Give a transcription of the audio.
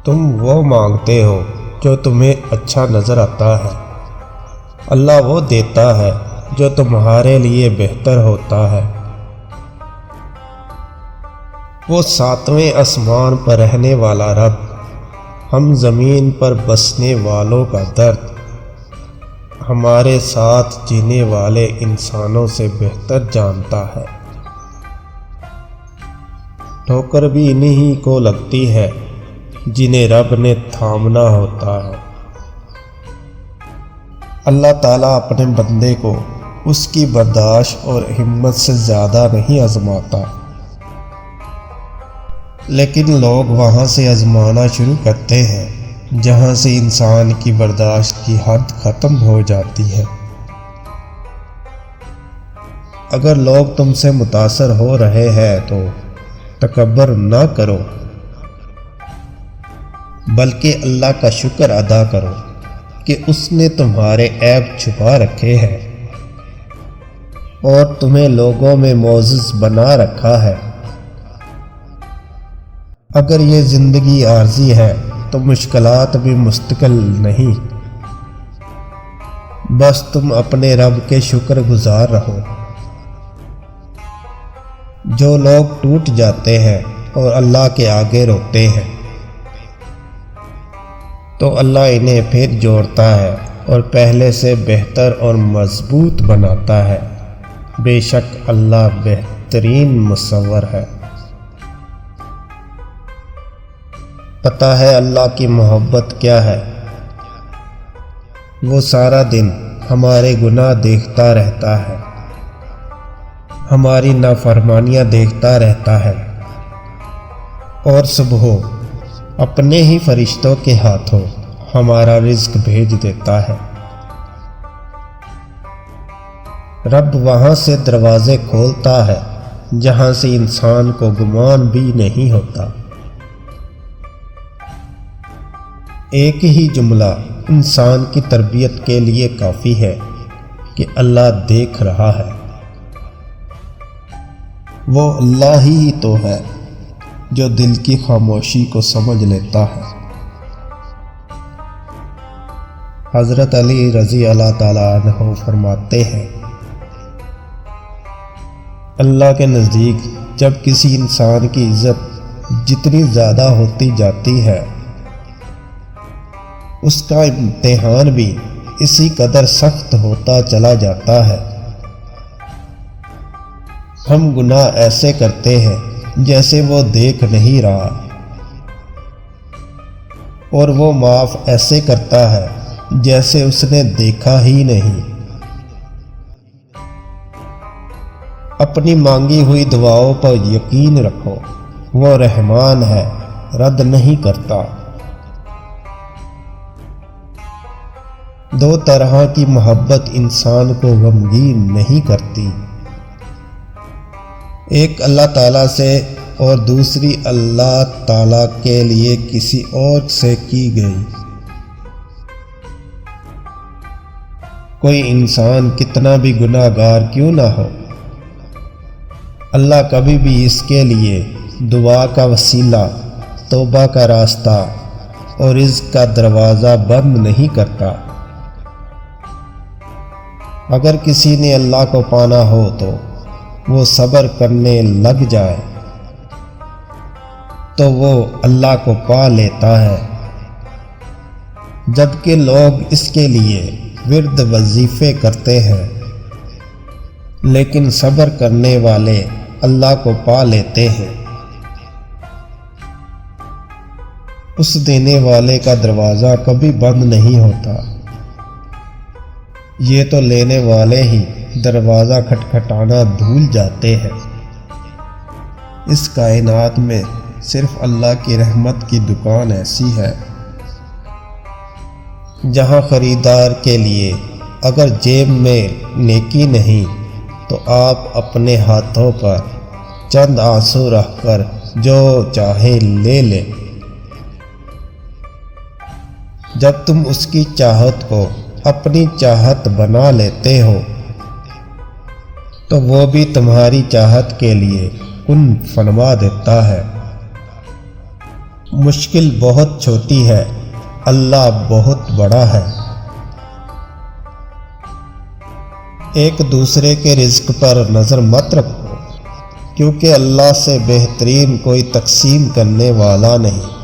تم وہ مانگتے ہو جو تمہیں اچھا نظر آتا ہے، اللہ وہ دیتا ہے جو تمہارے لیے بہتر ہوتا ہے۔ وہ ساتویں آسمان پر رہنے والا رب ہم زمین پر بسنے والوں کا درد ہمارے ساتھ جینے والے انسانوں سے بہتر جانتا ہے۔ ٹھوکر بھی انہی کو لگتی ہے جنہیں رب نے تھامنا ہوتا ہے۔ اللہ تعالیٰ اپنے بندے کو اس کی برداشت اور ہمت سے زیادہ نہیں آزماتا، لیکن لوگ وہاں سے آزمانا شروع کرتے ہیں جہاں سے انسان کی برداشت کی حد ختم ہو جاتی ہے۔ اگر لوگ تم سے متاثر ہو رہے ہیں تو تکبر نہ کرو، بلکہ اللہ کا شکر ادا کرو کہ اس نے تمہارے عیب چھپا رکھے ہیں اور تمہیں لوگوں میں معزز بنا رکھا ہے۔ اگر یہ زندگی عارضی ہے تو مشکلات بھی مستقل نہیں، بس تم اپنے رب کے شکر گزار رہو۔ جو لوگ ٹوٹ جاتے ہیں اور اللہ کے آگے روتے ہیں تو اللہ انہیں پھر جوڑتا ہے اور پہلے سے بہتر اور مضبوط بناتا ہے۔ بے شک اللہ بہترین مصور ہے۔ پتہ ہے اللہ کی محبت کیا ہے؟ وہ سارا دن ہمارے گناہ دیکھتا رہتا ہے، ہماری نافرمانیاں دیکھتا رہتا ہے، اور صبح اپنے ہی فرشتوں کے ہاتھوں ہمارا رزق بھیج دیتا ہے۔ رب وہاں سے دروازے کھولتا ہے جہاں سے انسان کو گمان بھی نہیں ہوتا۔ ایک ہی جملہ انسان کی تربیت کے لیے کافی ہے کہ اللہ دیکھ رہا ہے۔ وہ اللہ ہی تو ہے جو دل کی خاموشی کو سمجھ لیتا ہے۔ حضرت علی رضی اللہ تعالیٰ عنہ فرماتے ہیں، اللہ کے نزدیک جب کسی انسان کی عزت جتنی زیادہ ہوتی جاتی ہے، اس کا امتحان بھی اسی قدر سخت ہوتا چلا جاتا ہے۔ ہم گناہ ایسے کرتے ہیں جیسے وہ دیکھ نہیں رہا، اور وہ معاف ایسے کرتا ہے جیسے اس نے دیکھا ہی نہیں۔ اپنی مانگی ہوئی دعاؤں پر یقین رکھو، وہ رحمان ہے، رد نہیں کرتا۔ دو طرح کی محبت انسان کو غمگین نہیں کرتی، ایک اللہ تعالیٰ سے اور دوسری اللہ تعالیٰ کے لیے کسی اور سے کی گئی۔ کوئی انسان کتنا بھی گناہ گار کیوں نہ ہو، اللہ کبھی بھی اس کے لیے دعا کا وسیلہ، توبہ کا راستہ اور رزق کا دروازہ بند نہیں کرتا۔ اگر کسی نے اللہ کو پانا ہو تو وہ صبر کرنے لگ جائے تو وہ اللہ کو پا لیتا ہے، جبکہ لوگ اس کے لیے ورد وظیفے کرتے ہیں، لیکن صبر کرنے والے اللہ کو پا لیتے ہیں۔ اس دینے والے کا دروازہ کبھی بند نہیں ہوتا، یہ تو لینے والے ہی دروازہ کھٹکھٹانا بھول جاتے ہیں۔ اس کائنات میں صرف اللہ کی رحمت کی دکان ایسی ہے جہاں خریدار کے لیے اگر جیب میں نیکی نہیں تو آپ اپنے ہاتھوں پر چند آنسو رکھ کر جو چاہے لے لیں۔ جب تم اس کی چاہت کو اپنی چاہت بنا لیتے ہو تو وہ بھی تمہاری چاہت کے لیے کن فرما دیتا ہے۔ مشکل بہت چھوٹی ہے، اللہ بہت بڑا ہے۔ ایک دوسرے کے رزق پر نظر مت رکھو، کیونکہ اللہ سے بہترین کوئی تقسیم کرنے والا نہیں۔